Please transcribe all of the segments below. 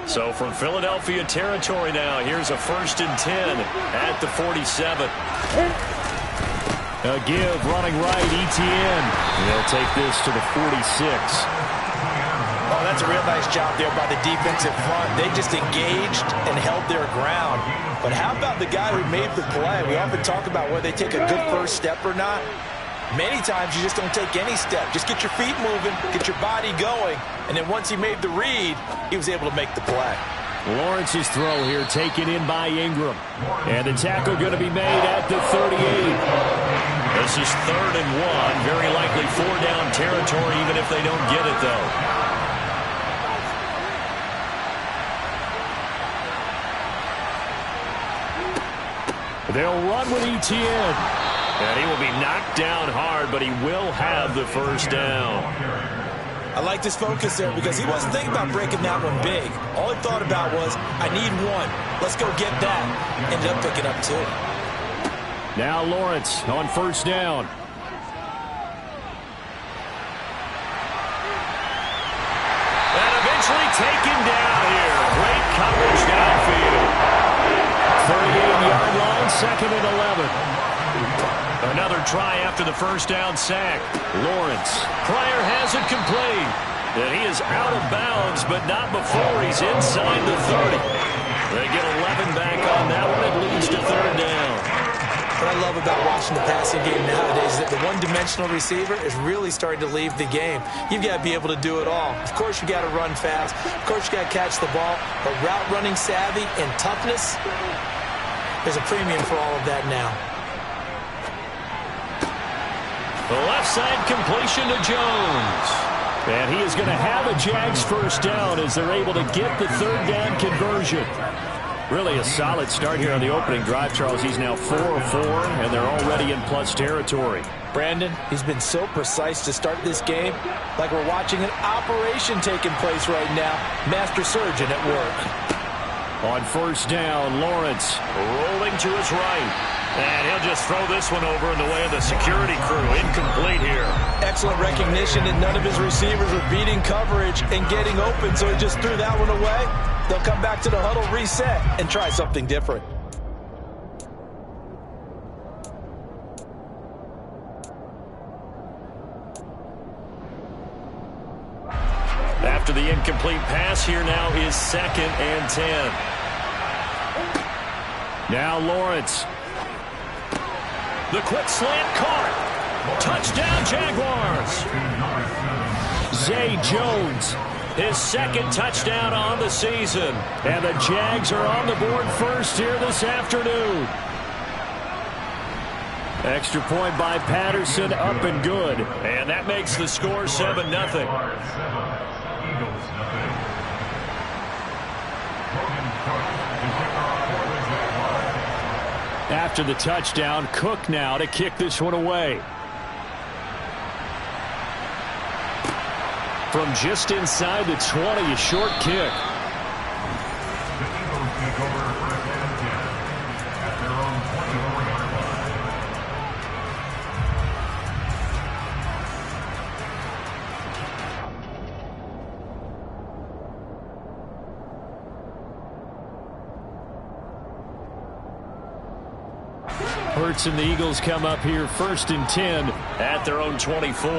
So from Philadelphia territory now, here's a 1st and 10 at the 47. A give running right, Etienne. They'll take this to the 46. Oh, that's a real nice job there by the defensive front. They just engaged and held their ground. But how about the guy who made the play? We often talk about whether they take a good first step or not. Many times you just don't take any step. Just get your feet moving, get your body going, and then once he made the read, he was able to make the play. Lawrence's throw here taken in by Ingram. And the tackle going to be made at the 38. This is 3rd and 1. Very likely 4-down territory even if they don't get it, though. They'll run with Etienne. And he will be knocked down hard, but he will have the 1st down. I like this focus there because he wasn't thinking about breaking that one big. All he thought about was, I need one. Let's go get that. Ended up picking up 2. Now Lawrence on 1st down. And eventually taken down here. Great coverage downfield. 38-yard line, 2nd and 11. Another try after the 1st down sack. Lawrence. Pryor has it complete. And he is out of bounds, but not before he's inside the 30. They get 11 back on that one. It leads to 3rd down. What I love about watching the passing game nowadays is that the one-dimensional receiver is really starting to leave the game. You've got to be able to do it all. Of course, you've got to run fast. Of course, you've got to catch the ball. But route running savvy and toughness, there's a premium for all of that now. The left side completion to Jones. And he is going to have a Jags 1st down as they're able to get the 3rd down conversion. Really a solid start here on the opening drive, Charles. He's now 4 of 4, and they're already in plus territory. Brandon, he's been so precise to start this game, like we're watching an operation taking place right now. Master surgeon at work. On 1st down, Lawrence rolling to his right. And he'll just throw this one over in the way of the security crew. Incomplete here. Excellent recognition, and none of his receivers were beating coverage and getting open, so he just threw that one away. They'll come back to the huddle, reset, and try something different. After the incomplete pass, here now is 2nd and 10. Now Lawrence. The quick slant caught. Touchdown, Jaguars. Zay Jones, his 2nd touchdown on the season. And the Jags are on the board first here this afternoon. Extra point by Patterson, up and good. And that makes the score 7-0. After the touchdown, Cook now to kick this one away. From just inside the 20, a short kick. Hurts and the Eagles come up here 1st and 10 at their own 24.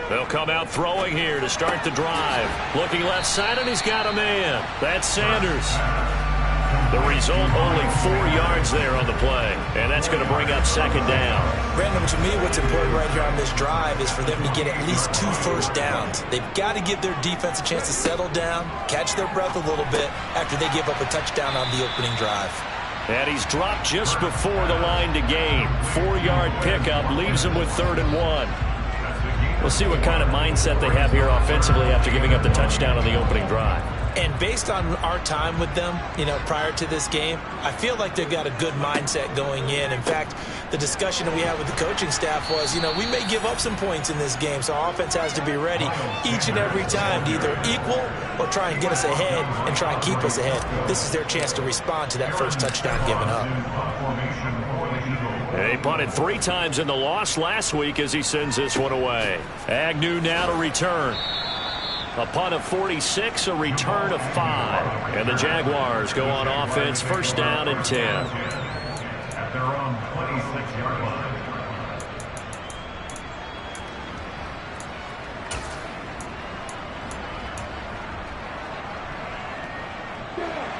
They'll come out throwing here to start the drive. Looking left side, and he's got a man. That's Sanders. The result, only 4 yards there on the play. And that's going to bring up 2nd down. Brandon, to me, what's important right here on this drive is for them to get at least 2 first downs. They've got to give their defense a chance to settle down, catch their breath a little bit after they give up a touchdown on the opening drive. And he's dropped just before the line to gain. 4-yard pickup leaves him with 3rd and 1. We'll see what kind of mindset they have here offensively after giving up the touchdown on the opening drive. And based on our time with them, prior to this game, I feel like they've got a good mindset going in. In fact, the discussion that we had with the coaching staff was, we may give up some points in this game, so our offense has to be ready each and every time to either equal or try and get us ahead and try and keep us ahead. This is their chance to respond to that first touchdown given up. He punted 3 times in the loss last week as he sends this one away. Agnew now to return. A punt of 46, a return of 5. And the Jaguars go on offense, first down and 10. At their own 26-yard line.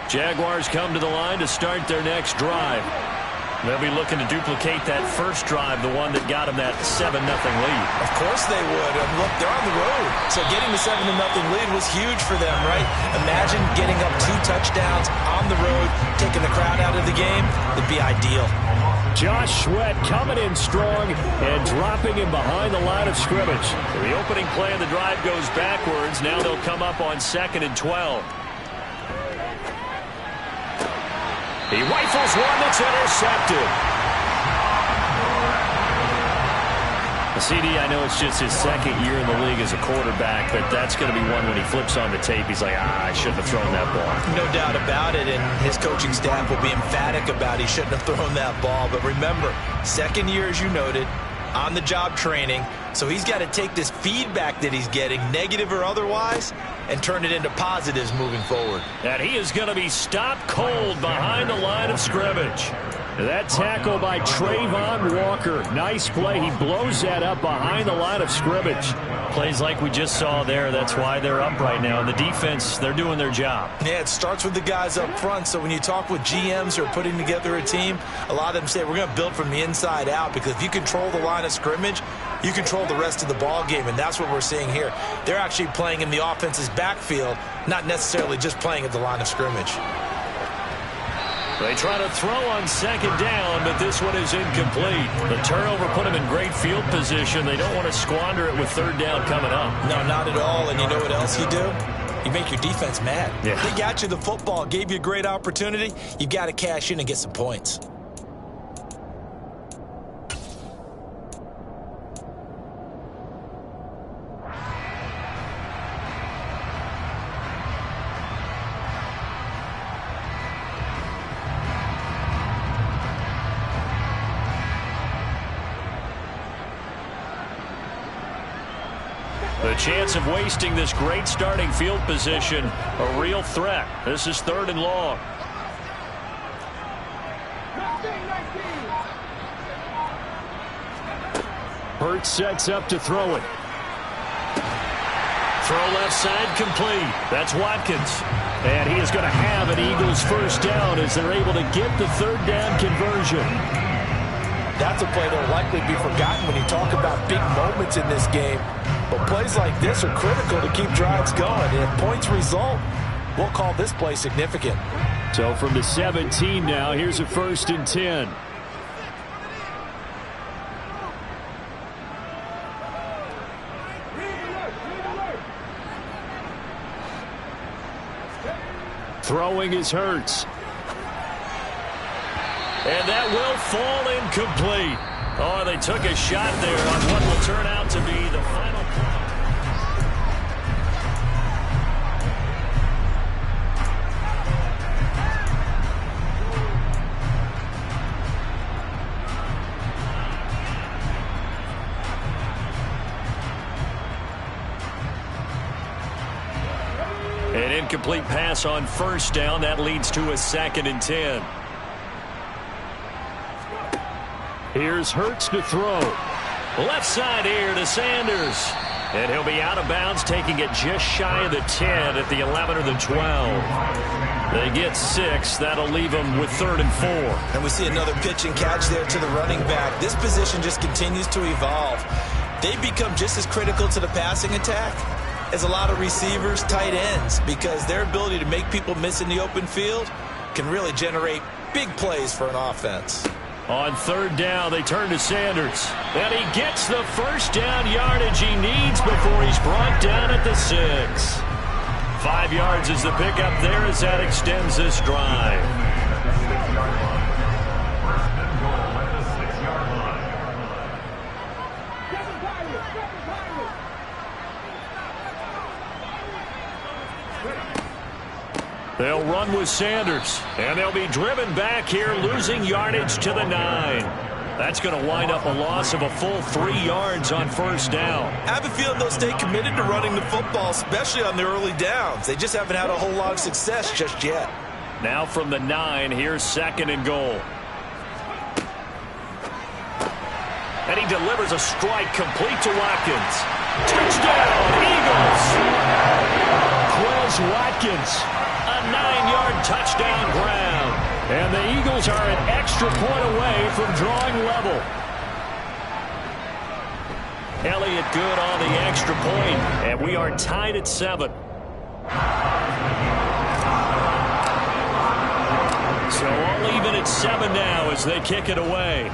Jaguars come to the line to start their next drive. They'll be looking to duplicate that first drive, the one that got them that 7-0 lead. Of course they would. Look, they're on the road. So getting the 7-0 lead was huge for them, right? Imagine getting up 2 touchdowns on the road, taking the crowd out of the game. It'd be ideal. Josh Sweat coming in strong and dropping him behind the line of scrimmage. The opening play of the drive goes backwards. Now they'll come up on 2nd and 12. He rifles one that's intercepted. CD, I know it's just his 2nd year in the league as a quarterback, but that's going to be one when he flips on the tape. He's like, I shouldn't have thrown that ball. No doubt about it, and his coaching staff will be emphatic about he shouldn't have thrown that ball. But remember, 2nd year, as you noted, on-the-job training. So he's got to take this feedback that he's getting, negative or otherwise, and turn it into positives moving forward. And he is going to be stopped cold behind the line of scrimmage. That tackle by Trayvon Walker. Nice play. He blows that up behind the line of scrimmage. Plays like we just saw there. That's why they're up right now. And the defense, they're doing their job. Yeah, it starts with the guys up front. So when you talk with GMs who are putting together a team, a lot of them say we're going to build from the inside out, because if you control the line of scrimmage, you control the rest of the ball game, and that's what we're seeing here. They're actually playing in the offense's backfield, not necessarily just playing at the line of scrimmage. They try to throw on 2nd down, but this one is incomplete. The turnover put them in great field position. They don't want to squander it with 3rd down coming up. No, not at all. And you know what else you do? You make your defense mad. Yeah. They got you the football, gave you a great opportunity. You got to cash in and get some points. The chance of wasting this great starting field position, a real threat. This is 3rd and long. Hurts sets up to throw it. Throw left side complete. That's Watkins. And he is going to have an Eagles first down as they're able to get the 3rd down conversion. That's a play that will likely be forgotten when you talk about big moments in this game. But plays like this are critical to keep drives going. And if points result, we'll call this play significant. So from the 17 now, here's a 1st and 10. Throwing is Hurts. And that will fall incomplete. Oh, they took a shot there on what will turn out to be the final play. An incomplete pass on 1st down. That leads to a 2nd and 10. Here's Hurts to throw. Left side here to Sanders. And he'll be out of bounds, taking it just shy of the 10 at the 11 or the 12. They get 6. That'll leave them with 3rd and 4. And we see another pitch and catch there to the running back. This position just continues to evolve. They become just as critical to the passing attack as a lot of receivers, tight ends, because their ability to make people miss in the open field can really generate big plays for an offense. On 3rd down, they turn to Sanders. And he gets the first down yardage he needs before he's brought down at the 6. 5 yards is the pickup there as that extends this drive. They'll run with Sanders, and they'll be driven back here, losing yardage to the 9. That's going to wind up a loss of a full 3 yards on first down. I have a feeling they'll stay committed to running the football, especially on the early downs. They just haven't had a whole lot of success just yet. Now from the 9, here's 2nd and goal. And he delivers a strike complete to Watkins. Touchdown, Eagles! Quez Watkins, a 9-yard touchdown ground. And the Eagles are an extra point away from drawing level. Elliott good on the extra point, and we are tied at 7. So all even at 7 now as they kick it away.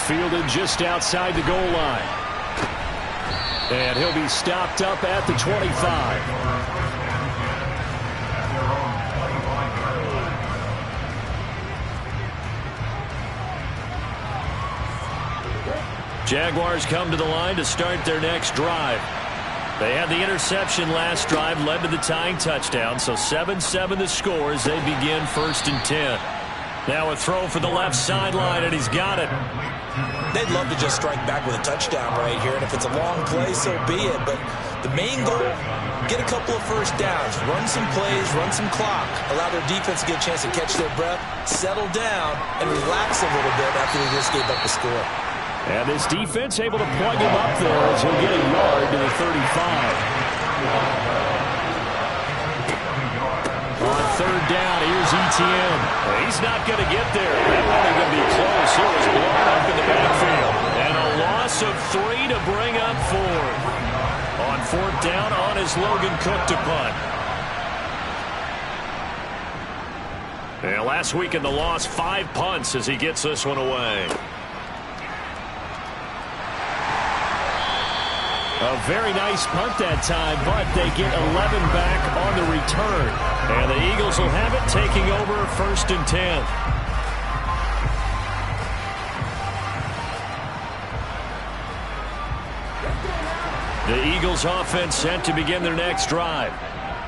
Fielded just outside the goal line. And he'll be stopped up at the 25. Jaguars come to the line to start their next drive. They had the interception last drive, led to the tying touchdown, so 7-7 the score as they begin 1st and 10. Now a throw for the left sideline, and he's got it. They'd love to just strike back with a touchdown right here, and if it's a long play, so be it. But the main goal, get a couple of first downs, run some plays, run some clock, allow their defense to get a chance to catch their breath, settle down, and relax a little bit after they just gave up the score. And this defense able to plug him up there as he'll get a yard to the 35. On 3rd down, here's ETN. He's not going to get there. That wasn't going to be close. He was blown up in the backfield. And a loss of 3 to bring up 4th. On 4th down, on his Logan Cook to punt. And last week in the loss, 5 punts as he gets this one away. A very nice punt that time, but they get 11 back on the return. And the Eagles will have it, taking over 1st and 10. The Eagles offense set to begin their next drive.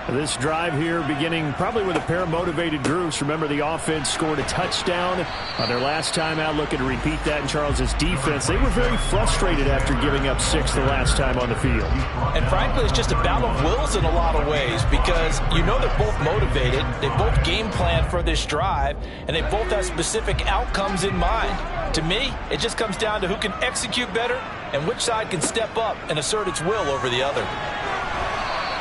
This drive here beginning probably with a pair of motivated groups. Remember, the offense scored a touchdown on their last time out. Looking to repeat that in Charles's defense. They were very frustrated after giving up 6 the last time on the field. And frankly, it's just a battle of wills in a lot of ways because you know they're both motivated. They both game plan for this drive, and they both have specific outcomes in mind. To me, it just comes down to who can execute better and which side can step up and assert its will over the other.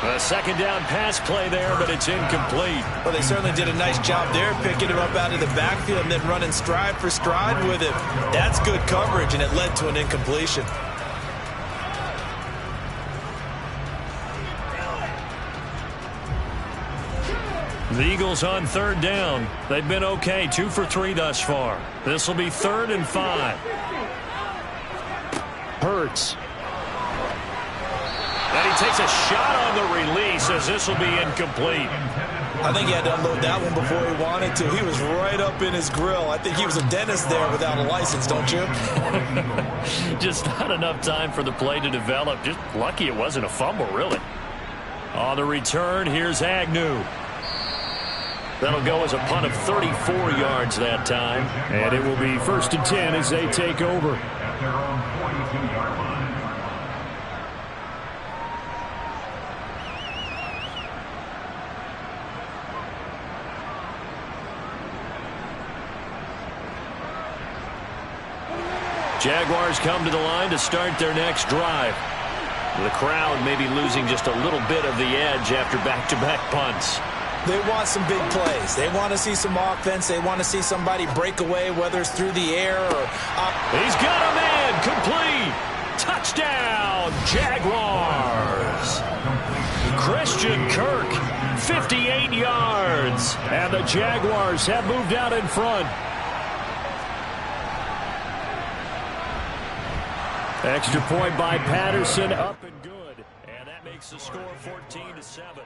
A 2nd down pass play there, but it's incomplete. Well, they certainly did a nice job there, picking him up out of the backfield and then running stride for stride with him. That's good coverage, and it led to an incompletion. The Eagles on 3rd down. They've been okay, 2 for 3 thus far. This will be 3rd and 5. Hurts. And he takes a shot on the release as this will be incomplete. I think he had to unload that one before he wanted to. He was right up in his grill. I think he was a dentist there without a license, don't you? Just not enough time for the play to develop. Just lucky it wasn't a fumble, really. On the return, here's Agnew. That'll go as a punt of 34 yards that time. And it will be 1st and 10 as they take over. At their own 42-yard line. Jaguars come to the line to start their next drive. The crowd may be losing just a little bit of the edge after back-to-back punts. They want some big plays. They want to see some offense. They want to see somebody break away, whether it's through the air or up. He's got a man. Complete. Touchdown, Jaguars. Christian Kirk, 58 yards. And the Jaguars have moved out in front. Extra point by Patterson, up and good. And that makes the score 14-7. Eagles 7.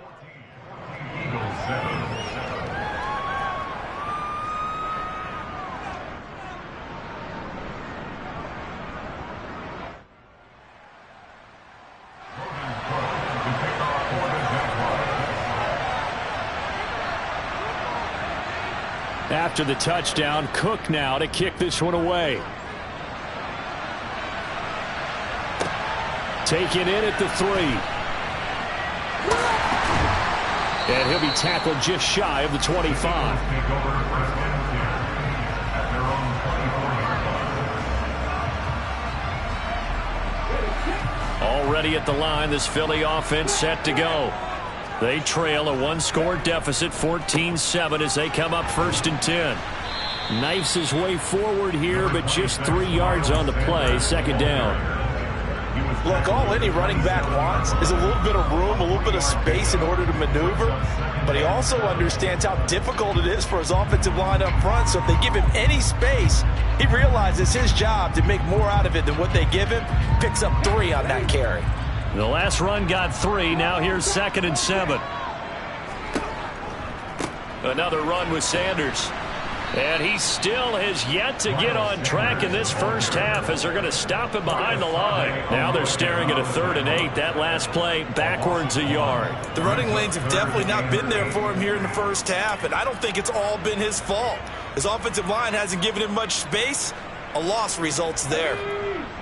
After the touchdown, Cook now to kick this one away. Taken in at the 3. And he'll be tackled just shy of the 25. Already at the line, this Philly offense set to go. They trail a one-score deficit, 14-7, as they come up 1st and 10. Knifes his way forward here, but just 3 yards on the play. 2nd down. Look, all any running back wants is a little bit of room, a little bit of space in order to maneuver. But he also understands how difficult it is for his offensive line up front. So if they give him any space, he realizes his job to make more out of it than what they give him. Picks up 3 on that carry. The last run got 3. Now here's 2nd and 7. Another run with Sanders. And he still has yet to get on track in this first half as they're going to stop him behind the line. Now they're staring at a 3rd and 8. That last play backwards a yard. The running lanes have definitely not been there for him here in the first half, and I don't think it's all been his fault. His offensive line hasn't given him much space. A loss results there.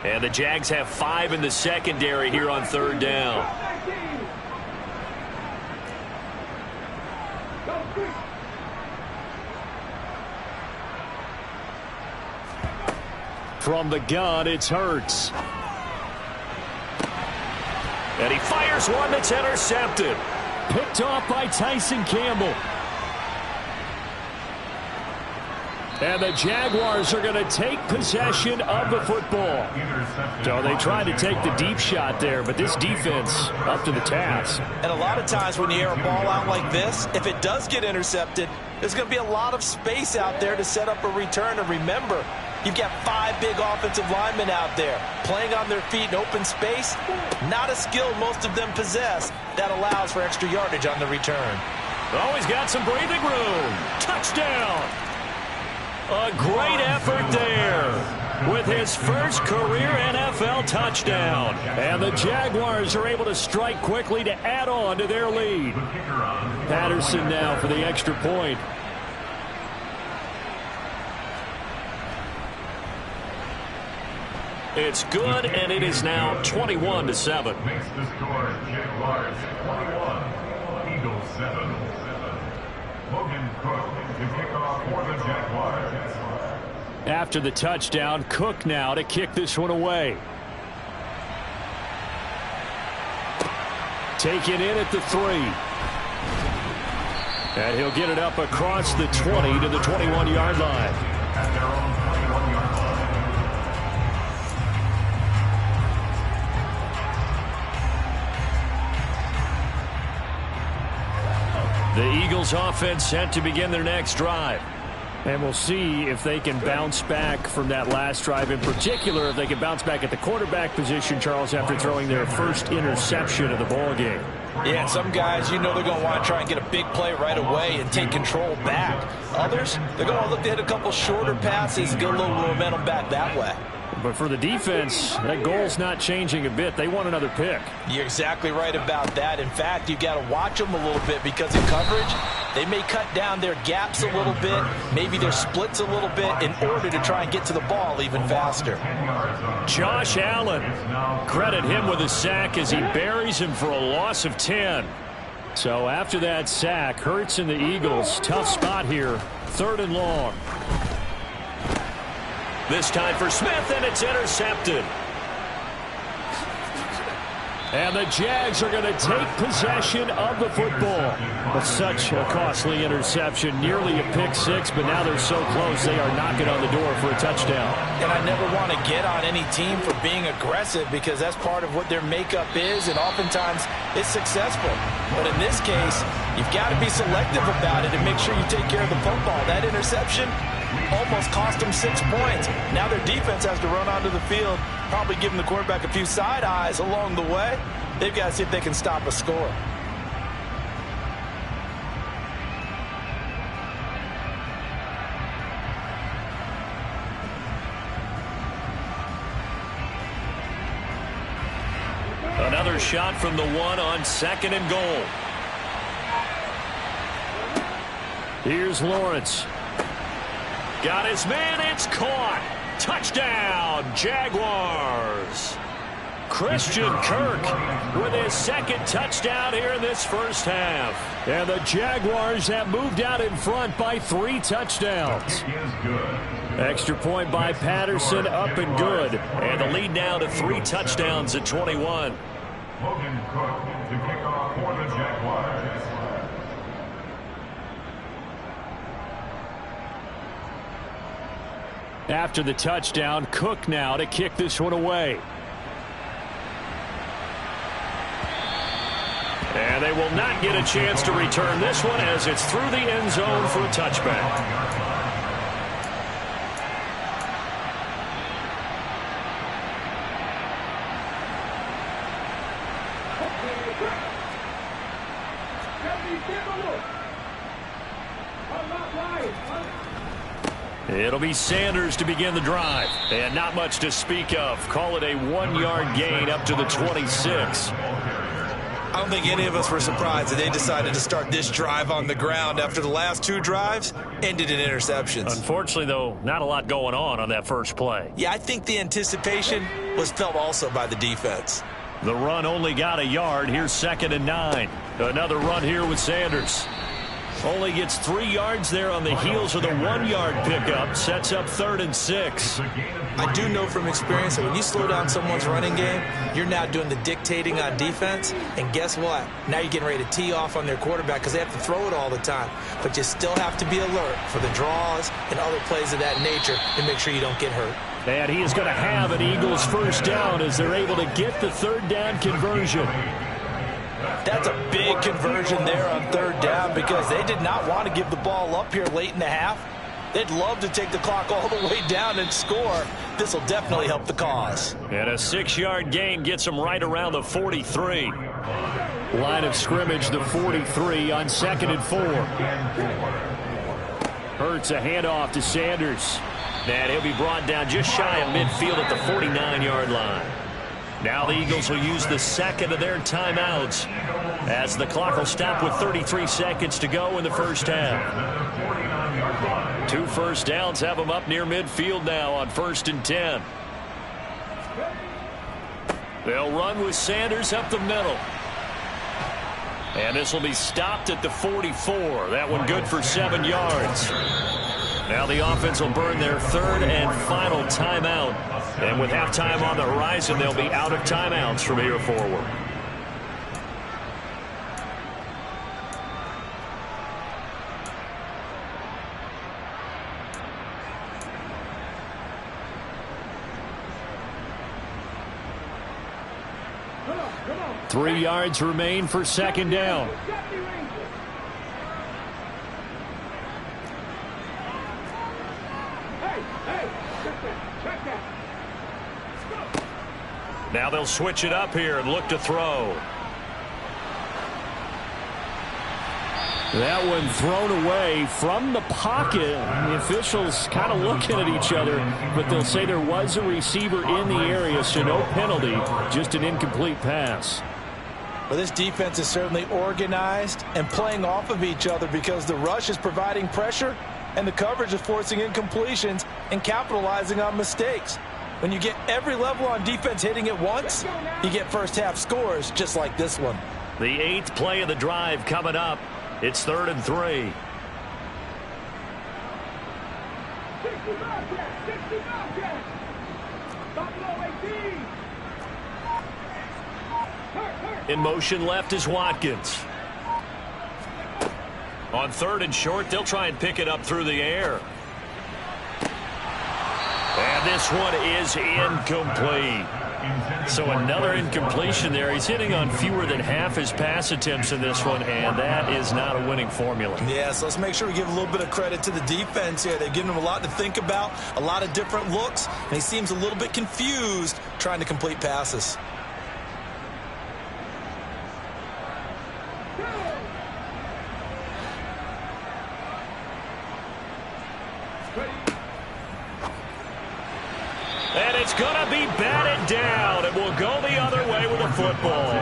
And the Jags have 5 in the secondary here on 3rd down. From the gun, it's Hurts. And he fires one that's intercepted. Picked off by Tyson Campbell. And the Jaguars are going to take possession of the football. So they tried to take the deep shot there, but this defense up to the task. And a lot of times when you air a ball out like this, if it does get intercepted, there's going to be a lot of space out there to set up a return. And remember, you've got 5 big offensive linemen out there playing on their feet in open space. Not a skill most of them possess that allows for extra yardage on the return. Oh, he's got some breathing room. Touchdown. A great effort there with his first career NFL touchdown. And the Jaguars are able to strike quickly to add on to their lead. Patterson now for the extra point. It's good, and it is now 21-7. Makes the score Jaguars 21, Eagles 7. Logan Cook to kick off for the Jaguars. After the touchdown, Cook now to kick this one away. Taken in at the 3. And he'll get it up across the 20 to the 21-yard line. At their own 21-yard line. The Eagles offense set to begin their next drive. And we'll see if they can bounce back from that last drive. In particular, if they can bounce back at the quarterback position, Charles, after throwing their first interception of the ballgame. Yeah, and some guys, you know they're going to want to try and get a big play right away and take control back. Others, they're going to look to hit a couple shorter passes and get a little momentum back that way. But for the defense, that goal's not changing a bit. They want another pick. You're exactly right about that. In fact, you've got to watch them a little bit because in coverage, they may cut down their gaps a little bit, maybe their splits a little bit in order to try and get to the ball even faster. Josh Allen, credit him with a sack as he buries him for a loss of 10. So after that sack, Hurts and the Eagles, tough spot here, 3rd and long. This time for Smith, and it's intercepted. And the Jags are going to take possession of the football. But such a costly interception, nearly a pick-6, but now they're so close they are knocking on the door for a touchdown. And I never want to get on any team for being aggressive because that's part of what their makeup is, and oftentimes it's successful. But in this case, you've got to be selective about it and make sure you take care of the football. That interception almost cost them 6 points. Now their defense has to run onto the field, probably giving the quarterback a few side eyes along the way. They've got to see if they can stop a score. Another shot from the 1 on 2nd and goal. Here's Lawrence. Got his man. It's caught. Touchdown, Jaguars. Christian Kirk with his second touchdown here in this first half. And the Jaguars have moved out in front by 3 touchdowns. Extra point by Patterson, up and good. And the lead now to 3 touchdowns at 21. Logan Cook to kick off for the Jaguars. After the touchdown, Cook now to kick this one away. And they will not get a chance to return this one as it's through the end zone for a touchback. It'll be Sanders to begin the drive. And not much to speak of. Call it a 1-yard gain up to the 26. I don't think any of us were surprised that they decided to start this drive on the ground after the last 2 drives ended in interceptions. Unfortunately, though, not a lot going on that first play. Yeah, I think the anticipation was felt also by the defense. The run only got a yard. Here's 2nd and 9. Another run here with Sanders. Only gets 3 yards there on the heels of the 1-yard pickup. Sets up 3rd and 6. I do know from experience that when you slow down someone's running game, you're now doing the dictating on defense. And guess what? Now you're getting ready to tee off on their quarterback because they have to throw it all the time. But you still have to be alert for the draws and other plays of that nature and make sure you don't get hurt. And he is going to have an Eagles first down as they're able to get the 3rd down conversion. That's a big conversion there on 3rd down because they did not want to give the ball up here late in the half. They'd love to take the clock all the way down and score. This will definitely help the cause. And a 6-yard gain gets them right around the 43. Line of scrimmage, the 43 on 2nd and 4. Hurts a handoff to Sanders. And he'll be brought down just shy of midfield at the 49-yard line. Now the Eagles will use the 2nd of their timeouts as the clock will stop with 33 seconds to go in the first half. 2 first downs have them up near midfield now on 1st and 10. They'll run with Sanders up the middle. And this will be stopped at the 44. That one good for 7 yards. Now the offense will burn their 3rd and final timeout. And with halftime on the horizon, they'll be out of timeouts from here forward. Come on. 3 yards remain for 2nd down. Now they'll switch it up here and look to throw. That one thrown away from the pocket. The officials kind of looking at each other, but they'll say there was a receiver in the area, so no penalty, just an incomplete pass. Well, this defense is certainly organized and playing off of each other because the rush is providing pressure and the coverage is forcing incompletions and capitalizing on mistakes. When you get every level on defense hitting at once, you get first half scores just like this one. The 8th play of the drive coming up. It's 3rd and 3. In motion left is Watkins. On 3rd and short, they'll try and pick it up through the air. And this one is incomplete. So another incompletion there. He's hitting on fewer than half his pass attempts in this one, and that is not a winning formula. Yeah, so let's make sure we give a little bit of credit to the defense here. They've given him a lot to think about, a lot of different looks, and he seems a little bit confused trying to complete passes. And it's going to be batted down. It will go the other way with the football.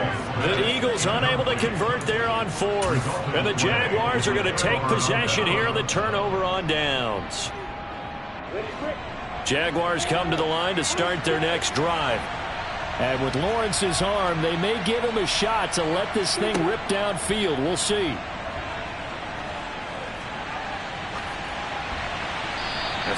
The Eagles unable to convert there on 4th. And the Jaguars are going to take possession here on the turnover on downs. Jaguars come to the line to start their next drive. And with Lawrence's arm, they may give him a shot to let this thing rip downfield. We'll see.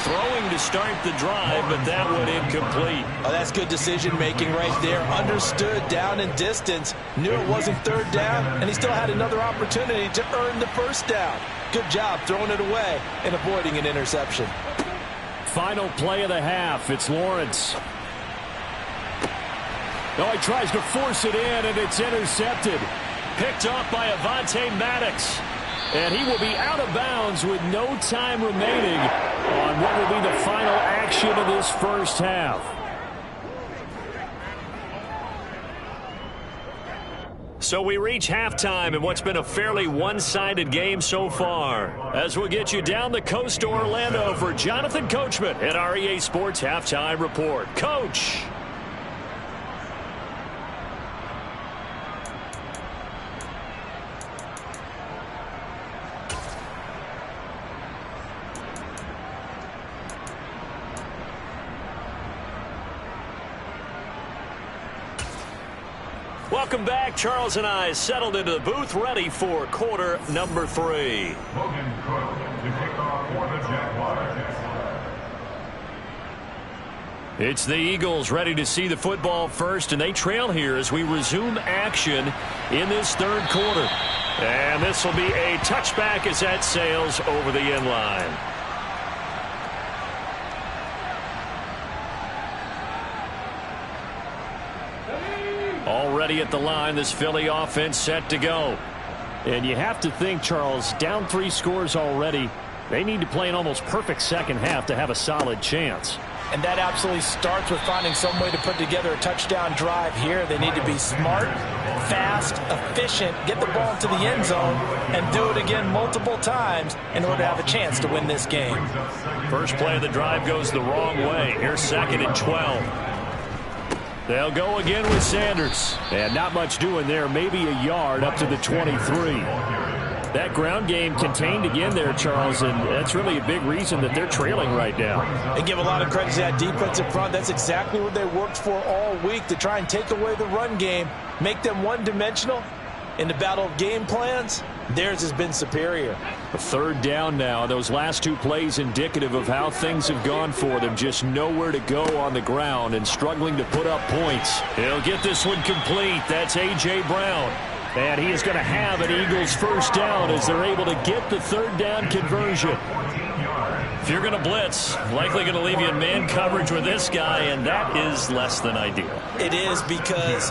Throwing to start the drive, but that one incomplete. Oh, that's good decision-making right there. Understood down and distance. Knew it wasn't third down, and he still had another opportunity to earn the first down. Good job throwing it away and avoiding an interception. Final play of the half. It's Lawrence. Oh, he tries to force it in, and it's intercepted. Picked off by Avonte Maddox. And he will be out of bounds with no time remaining on what will be the final action of this first half. So we reach halftime in what's been a fairly one-sided game so far. As we'll get you down the coast to Orlando for Jonathan Coachman at REA Sports Halftime Report. Coach! Welcome back. Charles and I settled into the booth, ready for quarter number 3. Logan Cook to kick off for the Jaguars. It's the Eagles ready to see the football first, and they trail here as we resume action in this third quarter. And this will be a touchback as that sails over the end line. Already at the line, this Philly offense set to go. And you have to think, Charles, down 3 scores already. They need to play an almost perfect second half to have a solid chance. And that absolutely starts with finding some way to put together a touchdown drive here. They need to be smart, fast, efficient, get the ball into the end zone, and do it again multiple times in order to have a chance to win this game. First play of the drive goes the wrong way. Here's 2nd and 12. They'll go again with Sanders. And not much doing there. Maybe a yard up to the 23. That ground game contained again there, Charles, and that's really a big reason that they're trailing right now. They give a lot of credit to that defensive front. That's exactly what they worked for all week, to try and take away the run game, make them one-dimensional. In the battle of game plans, theirs has been superior. A third down now. Those last 2 plays indicative of how things have gone for them. Just nowhere to go on the ground and struggling to put up points. He'll get this one complete. That's A.J. Brown. And he is going to have an Eagles first down as they're able to get the third down conversion. If you're going to blitz, likely going to leave you in man coverage with this guy, and that is less than ideal. It is, because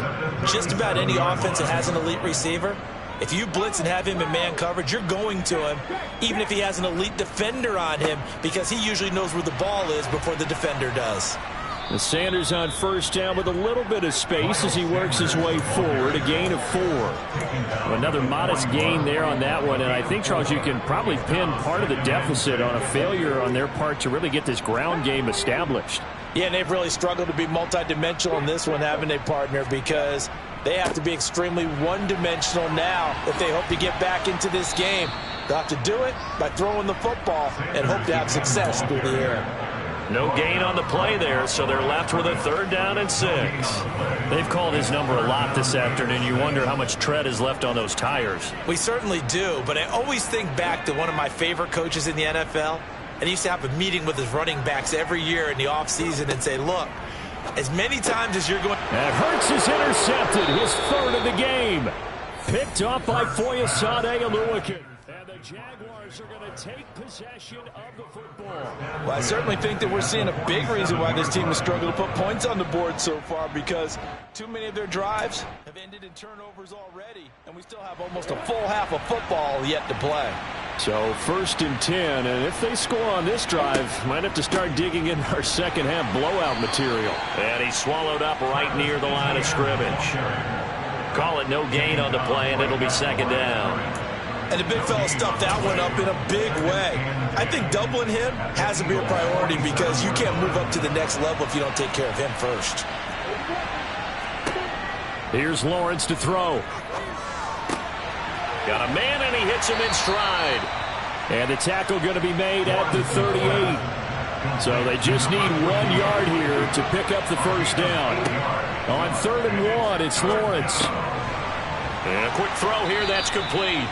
just about any offense that has an elite receiver, if you blitz and have him in man coverage, you're going to him, even if he has an elite defender on him, because he usually knows where the ball is before the defender does. The Sanders on first down with a little bit of space as he works his way forward, a gain of 4. Another modest gain there on that one, and I think, Charles, you can probably pin part of the deficit on a failure on their part to really get this ground game established. Yeah, and they've really struggled to be multidimensional in this one, having a partner, because they have to be extremely one-dimensional now if they hope to get back into this game. They'll have to do it by throwing the football and hope to have success through the air. No gain on the play there, so they're left with a 3rd down and 6. They've called his number a lot this afternoon. You wonder how much tread is left on those tires. We certainly do, but I always think back to one of my favorite coaches in the NFL, and he used to have a meeting with his running backs every year in the offseason and say, look, as many times as you're going... And Hurts is intercepted, his 3rd of the game. Picked off by Foyesade Oluwakin. And the Jaguars are going to take possession of the football. Well, I certainly think that we're seeing a big reason why this team has struggled to put points on the board so far, because too many of their drives have ended in turnovers already, and we still have almost a full half of football yet to play. So 1st and 10, and if they score on this drive, might have to start digging in our second half blowout material. And he's swallowed up right near the line of scrimmage. Call it no gain on the play, and it'll be 2nd down. And the big fella stuffed that one up in a big way. I think doubling him has to be a priority, because you can't move up to the next level if you don't take care of him first. Here's Lawrence to throw. Got a man, and he hits him in stride. And the tackle going to be made at the 38. So they just need 1 yard here to pick up the first down. On 3rd and 1, it's Lawrence. And a quick throw here, that's complete.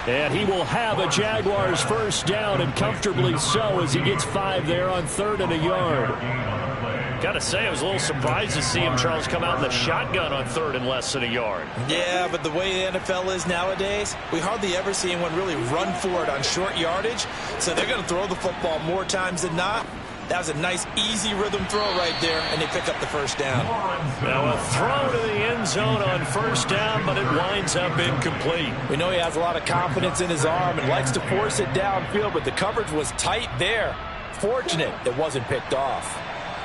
And he will have a Jaguars first down, and comfortably so, as he gets 5 there on 3rd and a yard. Got to say, I was a little surprised to see him, Charles, come out in the shotgun on 3rd and less than a yard. Yeah, but the way the NFL is nowadays, we hardly ever see anyone really run for it on short yardage. So they're going to throw the football more times than not. That was a nice, easy rhythm throw right there, and they pick up the first down. Now a throw to the end zone on first down, but it winds up incomplete. We know he has a lot of confidence in his arm and likes to force it downfield, but the coverage was tight there. Fortunate it wasn't picked off.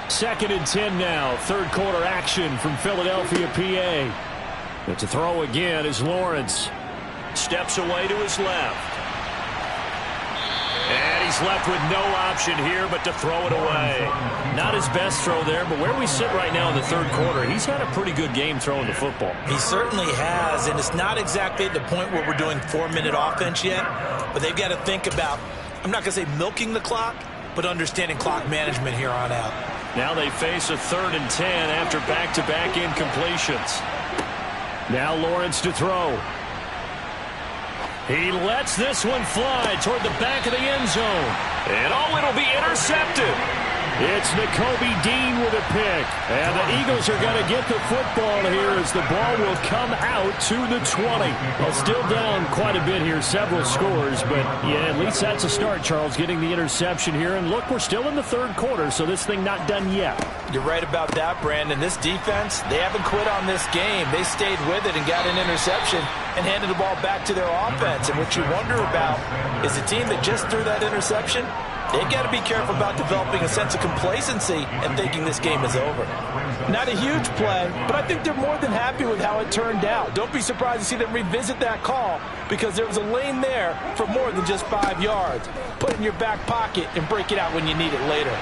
2nd and 10 now. 3rd quarter action from Philadelphia, PA. And to throw again is Lawrence. Steps away to his left. And he's left with no option here but to throw it away. Not his best throw there, but where we sit right now in the 3rd quarter, he's had a pretty good game throwing the football. He certainly has, and it's not exactly at the point where we're doing 4-minute offense yet, but they've got to think about, I'm not going to say milking the clock, but understanding clock management here on out. Now they face a 3rd and 10 after back-to-back incompletions. Now Lawrence to throw. He lets this one fly toward the back of the end zone. And oh, it'll be intercepted. It's Nakobe Dean with a pick. And the Eagles are going to get the football here as the ball will come out to the 20. Well, still down quite a bit here, several scores. But, yeah, at least that's a start, Charles, getting the interception here. And look, we're still in the 3rd quarter, so this thing not done yet. You're right about that, Brandon. This defense, they haven't quit on this game. They stayed with it and got an interception and handed the ball back to their offense. And what you wonder about is a team that just threw that interception, they've got to be careful about developing a sense of complacency and thinking this game is over. Not a huge play, but I think they're more than happy with how it turned out. Don't be surprised to see them revisit that call because there was a lane there for more than just 5 yards. Put it in your back pocket and break it out when you need it later.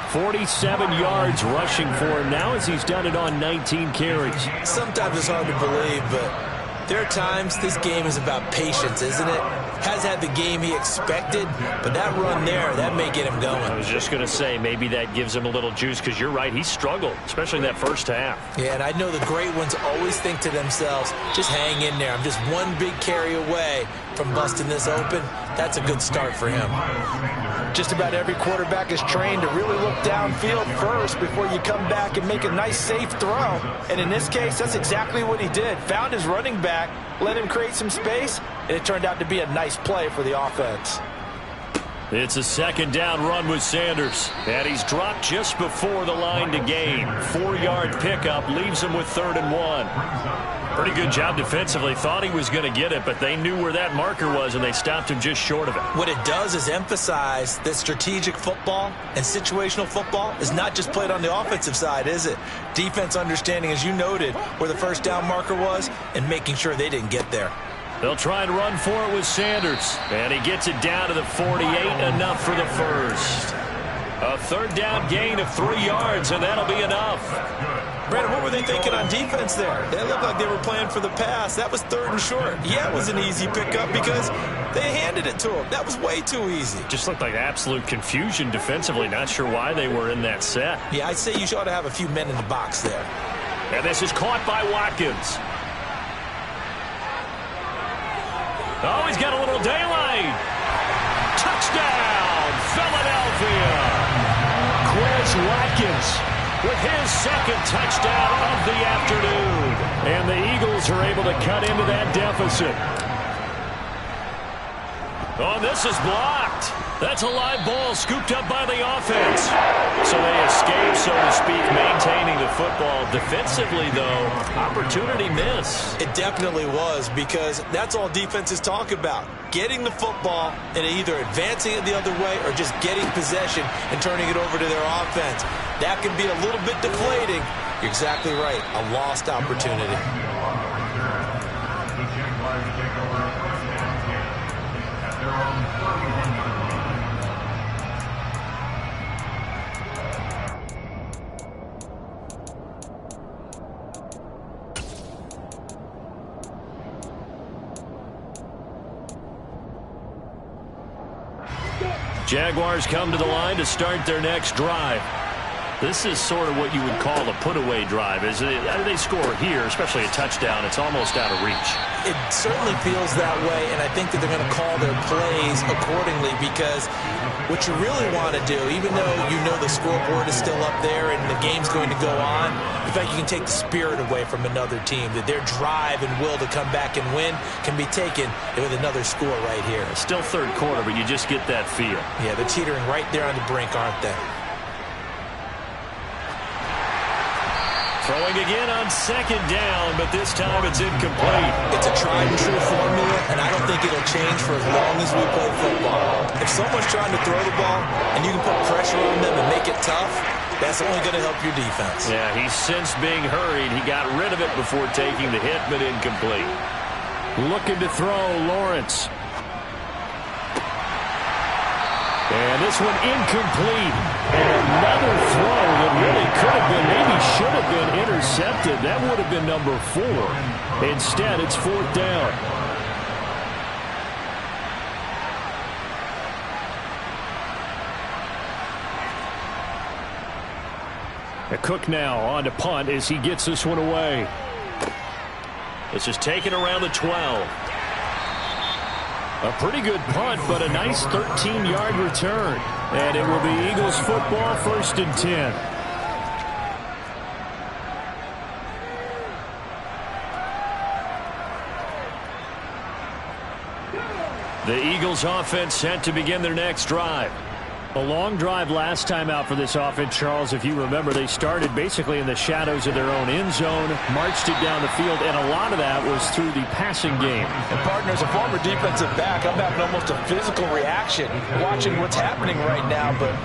47 yards rushing for him now as he's done it on 19 carries. Sometimes it's hard to believe, but there are times this game is about patience, isn't it? Has had the game he expected, but that run there, that may get him going. I was just going to say, maybe that gives him a little juice because you're right, he struggled, especially in that first half. Yeah, and I know the great ones always think to themselves, just hang in there. I'm just one big carry away from busting this open. That's a good start for him. Just about every quarterback is trained to really look downfield first before you come back and make a nice, safe throw. And in this case, that's exactly what he did. Found his running back, let him create some space, and it turned out to be a nice play for the offense. It's a 2nd down run with Sanders, and he's dropped just before the line to gain. 4-yard pickup leaves him with 3rd and 1. Pretty good job defensively. Thought he was going to get it, but they knew where that marker was, and they stopped him just short of it. What it does is emphasize that strategic football and situational football is not just played on the offensive side, is it? Defense understanding, as you noted, where the first down marker was and making sure they didn't get there. They'll try and run for it with Sanders, and he gets it down to the 48, enough for the first. A 3rd down gain of 3 yards, and that'll be enough. Brandon, what were they thinking on defense there? They looked like they were playing for the pass. That was 3rd and short. Yeah, it was an easy pickup because they handed it to him. That was way too easy. Just looked like absolute confusion defensively. Not sure why they were in that set. Yeah, I'd say you ought to have a few men in the box there. And this is caught by Watkins. Oh, he's got a little daylight. Touchdown, Philadelphia. Quez Watkins with his 2nd touchdown of the afternoon. And the Eagles are able to cut into that deficit. Oh, this is blocked. That's a live ball scooped up by the offense. So they escape, so to speak, maintaining the football. Defensively, though, opportunity miss. It definitely was because that's all defenses talk about. Getting the football and either advancing it the other way or just getting possession and turning it over to their offense. That can be a little bit deflating. You're exactly right. A lost opportunity. Jaguars come to the line to start their next drive. This is sort of what you would call a put-away drive. Is it? They score here, especially a touchdown. It's almost out of reach. It certainly feels that way, and I think that they're going to call their plays accordingly, because what you really want to do, even though you know the scoreboard is still up there and the game's going to go on, in fact, you can take the spirit away from another team, that their drive and will to come back and win can be taken with another score right here. Still third quarter, but you just get that feel. Yeah, they're teetering right there on the brink, aren't they? Throwing again on second down, but this time it's incomplete. It's a tried and true formula, and I don't think it'll change for as long as we play football. If someone's trying to throw the ball and you can put pressure on them and make it tough, that's only going to help your defense. Yeah, he's since being hurried. He got rid of it before taking the hit, but incomplete. Looking to throw, Lawrence. And this one incomplete. And another throw that really could have been, maybe should have been intercepted. That would have been number 4. Instead, it's 4th down. Cook now on to punt as he gets this one away. This is taken around the 12. A pretty good punt, but a nice 13-yard return. And it will be Eagles football, 1st and 10. The Eagles offense set to begin their next drive. A long drive last time out for this offense, Charles. If you remember, they started basically in the shadows of their own end zone, marched it down the field, and a lot of that was through the passing game. And partner, as a former defensive back, I'm having almost a physical reaction watching what's happening right now. But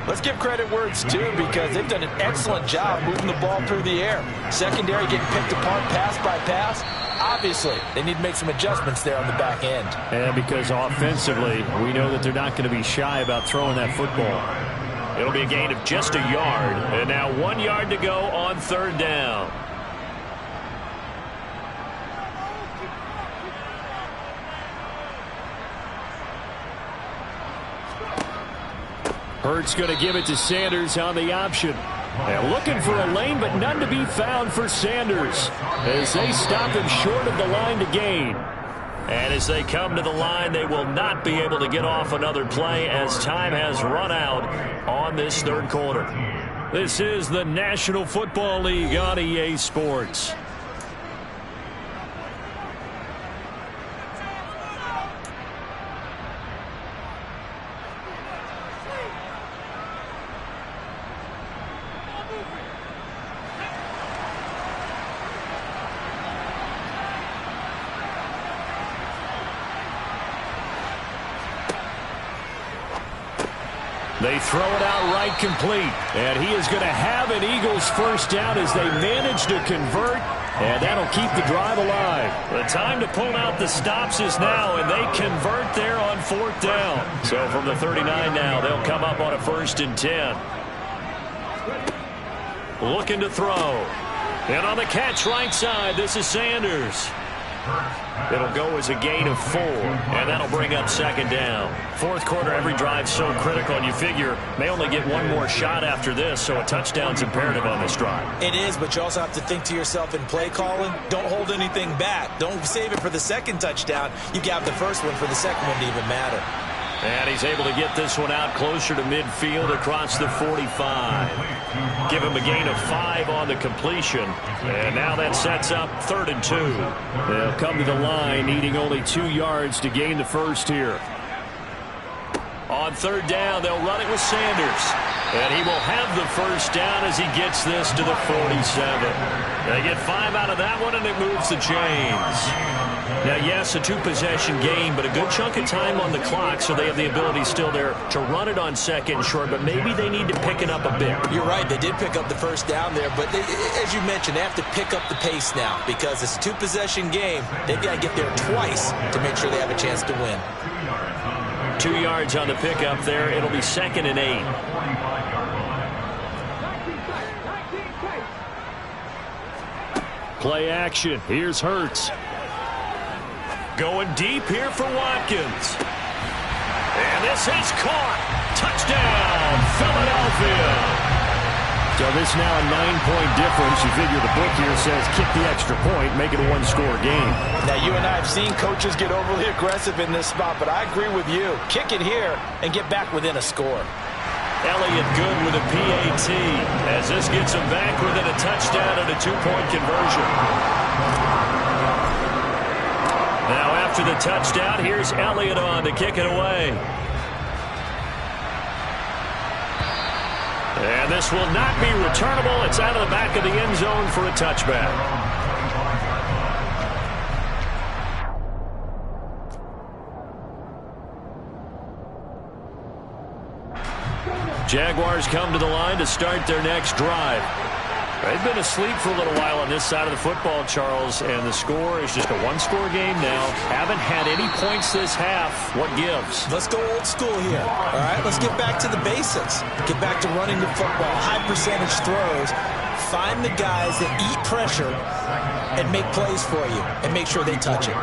let's give credit where it's due, because they've done an excellent job moving the ball through the air. Secondary getting picked apart pass by pass. Obviously, they need to make some adjustments there on the back end. And because offensively, we know that they're not going to be shy about throwing that football. It'll be a gain of just a yard. And now 1 yard to go on 3rd down. Hurts going to give it to Sanders on the option. And looking for a lane, but none to be found for Sanders as they stop him short of the line to gain. And as they come to the line, they will not be able to get off another play as time has run out on this 3rd quarter. This is the National Football League on EA Sports. They throw it out right complete. And he is going to have an Eagles 1st down as they manage to convert. And that'll keep the drive alive. The time to pull out the stops is now, and they convert there on 4th down. So from the 39 now, they'll come up on a 1st and 10. Looking to throw. And on the catch right side, this is Sanders. It'll go as a gain of 4, and that'll bring up 2nd down. 4th quarter, every drive so critical, and you figure may only get one more shot after this, so a touchdown's imperative on this drive. It is, but you also have to think to yourself in play calling, don't hold anything back. Don't save it for the 2nd touchdown. You got the 1st one for the 2nd one to even matter. And he's able to get this one out closer to midfield across the 45. Give him a gain of 5 on the completion. And now that sets up 3rd and 2. They'll come to the line needing only 2 yards to gain the 1st here. On 3rd down, they'll run it with Sanders. And he will have the 1st down as he gets this to the 47. They get 5 out of that one, and it moves the chains. Now, yes, a 2-possession game, but a good chunk of time on the clock, so they have the ability still there to run it on 2nd and short, but maybe they need to pick it up a bit. You're right. They did pick up the 1st down there, but they, as you mentioned, they have to pick up the pace now because it's a 2-possession game. They've got to get there twice to make sure they have a chance to win. 2 yards on the pickup there. It'll be 2nd and 8. Play action. Here's Hurts. Going deep here for Watkins. And this is caught. Touchdown, Philadelphia. So this now a 9-point difference. You figure the book here says kick the extra point, make it a one-score game. Now, you and I have seen coaches get overly aggressive in this spot, but I agree with you. Kick it here and get back within a score. Elliott good with a PAT as this gets him back within a touchdown and a 2-point conversion. Now after the touchdown, here's Elliott on to kick it away. And this will not be returnable. It's out of the back of the end zone for a touchback. Jaguars come to the line to start their next drive. They've been asleep for a little while on this side of the football, Charles, and the score is just a one-score game now. Haven't had any points this half. What gives? Let's go old school here. All right, let's get back to the basics. Get back to running the football, high percentage throws. Find the guys that eat pressure and make plays for you and make sure they touch it.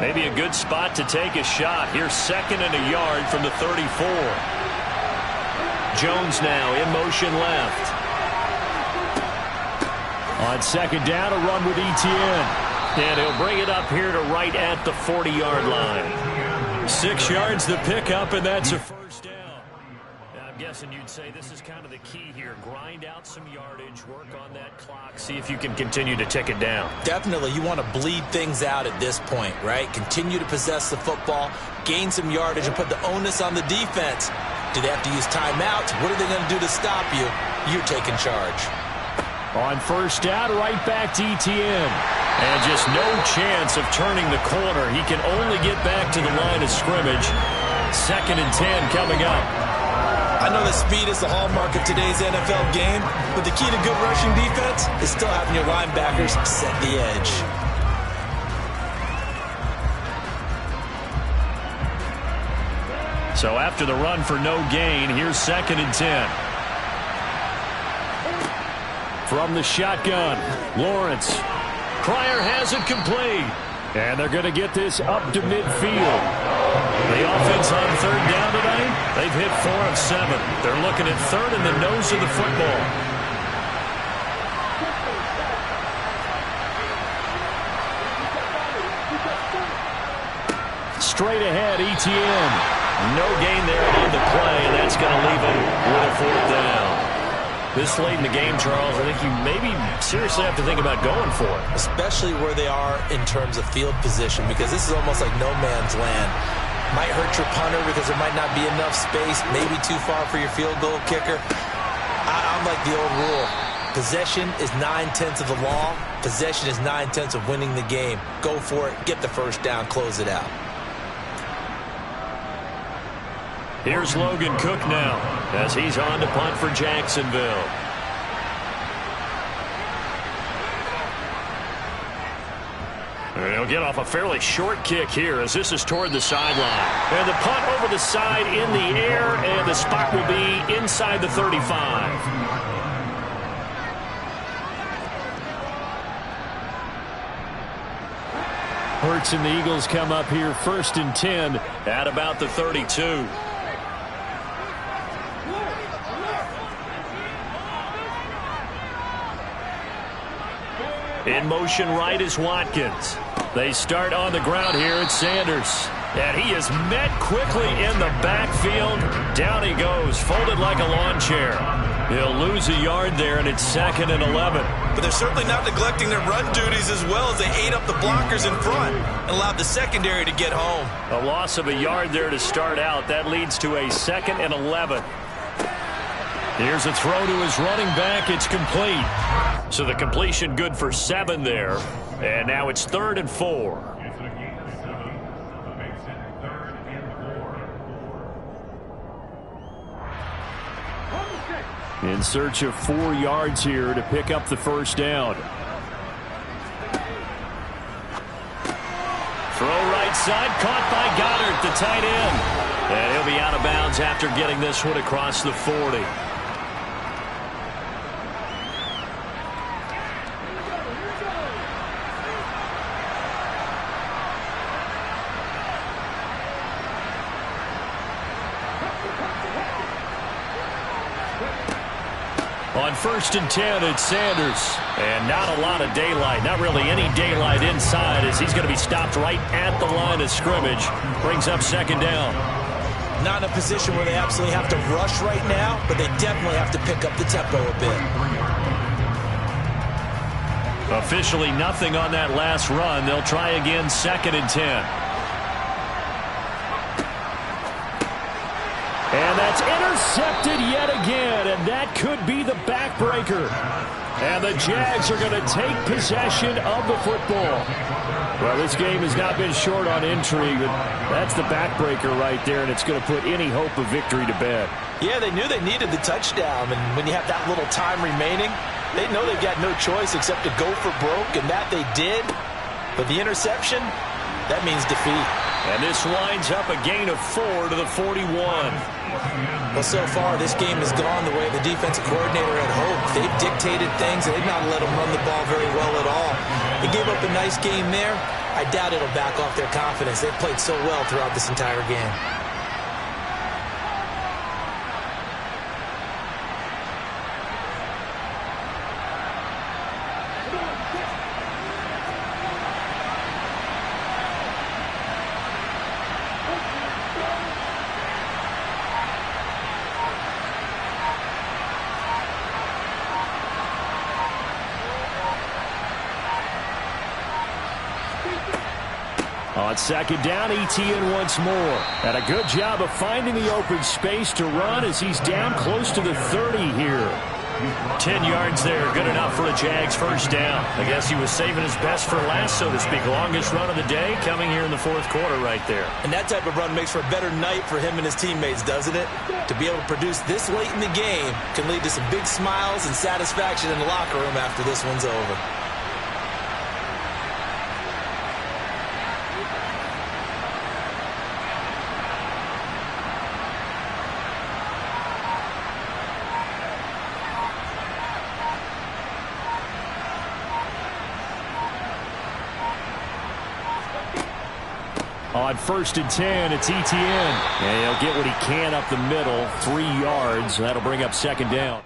Maybe a good spot to take a shot. Here's 2nd and a yard from the 34. Jones now in motion left. On 2nd down, a run with Etienne. And he'll bring it up here to right at the 40-yard line. 6 yards the pickup, and that's a first down. I'm guessing you'd say this is kind of the key here. Grind out some yardage, work on that clock, see if you can continue to tick it down. Definitely, you want to bleed things out at this point, right? Continue to possess the football, gain some yardage, and put the onus on the defense. Do they have to use timeouts? What are they going to do to stop you? You're taking charge. On first down, right back to Etienne. And just no chance of turning the corner. He can only get back to the line of scrimmage. 2nd and 10 coming up. I know that speed is the hallmark of today's NFL game, but the key to good rushing defense is still having your linebackers set the edge. So after the run for no gain, here's 2nd and 10. From the shotgun, Lawrence. Cryer has it complete. And they're going to get this up to midfield. The offense on 3rd down tonight, they've hit 4 of 7. They're looking at 3rd in the nose of the football. Straight ahead, Etienne. No gain there on the play, and that's going to leave him with a 4th down. This late in the game, Charles, I think you maybe seriously have to think about going for it. Especially where they are in terms of field position, because this is almost like no man's land. Might hurt your punter because there might not be enough space, maybe too far for your field goal kicker. I'm like the old rule. Possession is 9/10 of the law. Possession is 9/10 of winning the game. Go for it, get the first down, close it out. Here's Logan Cook now as he's on to punt for Jacksonville. And he'll get off a fairly short kick here as this is toward the sideline. And the punt over the side in the air, and the spot will be inside the 35. Hurts and the Eagles come up here 1st and 10 at about the 32. In motion right is Watkins. They start on the ground here at Sanders. And he is met quickly in the backfield. Down he goes, folded like a lawn chair. He'll lose a yard there, and it's 2nd and 11. But they're certainly not neglecting their run duties as well as they ate up the blockers in front and allowed the secondary to get home. A loss of a yard there to start out. That leads to a 2nd and 11. Here's a throw to his running back. It's complete. So the completion good for 7 there. And now it's 3rd and 4. In search of 4 yards here to pick up the first down. Throw right side, caught by Goddard, the tight end. And he'll be out of bounds after getting this one across the 40. On 1st and 10, it's Sanders. And not a lot of daylight. Not really any daylight inside as he's going to be stopped right at the line of scrimmage. Brings up 2nd down. Not in a position where they absolutely have to rush right now, but they definitely have to pick up the tempo a bit. Officially nothing on that last run. They'll try again 2nd and 10. And that's intercepted yet again, and that could be the backbreaker. And the Jags are going to take possession of the football. Well, this game has not been short on intrigue, but that's the backbreaker right there, and it's going to put any hope of victory to bed. Yeah, they knew they needed the touchdown, and when you have that little time remaining, they know they've got no choice except to go for broke, and that they did. But the interception, that means defeat. And this winds up a gain of 4 to the 41. Well, so far, this game has gone the way the defensive coordinator had hoped. They've dictated things, and they've not let them run the ball very well at all. They gave up a nice game there. I doubt it'll back off their confidence. They've played so well throughout this entire game. On 2nd down, Etienne once more. And a good job of finding the open space to run as he's down close to the 30 here. 10 yards there, good enough for a Jags 1st down. I guess he was saving his best for last, so to speak. Longest run of the day coming here in the 4th quarter right there. And that type of run makes for a better night for him and his teammates, doesn't it? To be able to produce this late in the game can lead to some big smiles and satisfaction in the locker room after this one's over. On 1st and 10, it's Etienne. And he'll get what he can up the middle, 3 yards. That'll bring up 2nd down.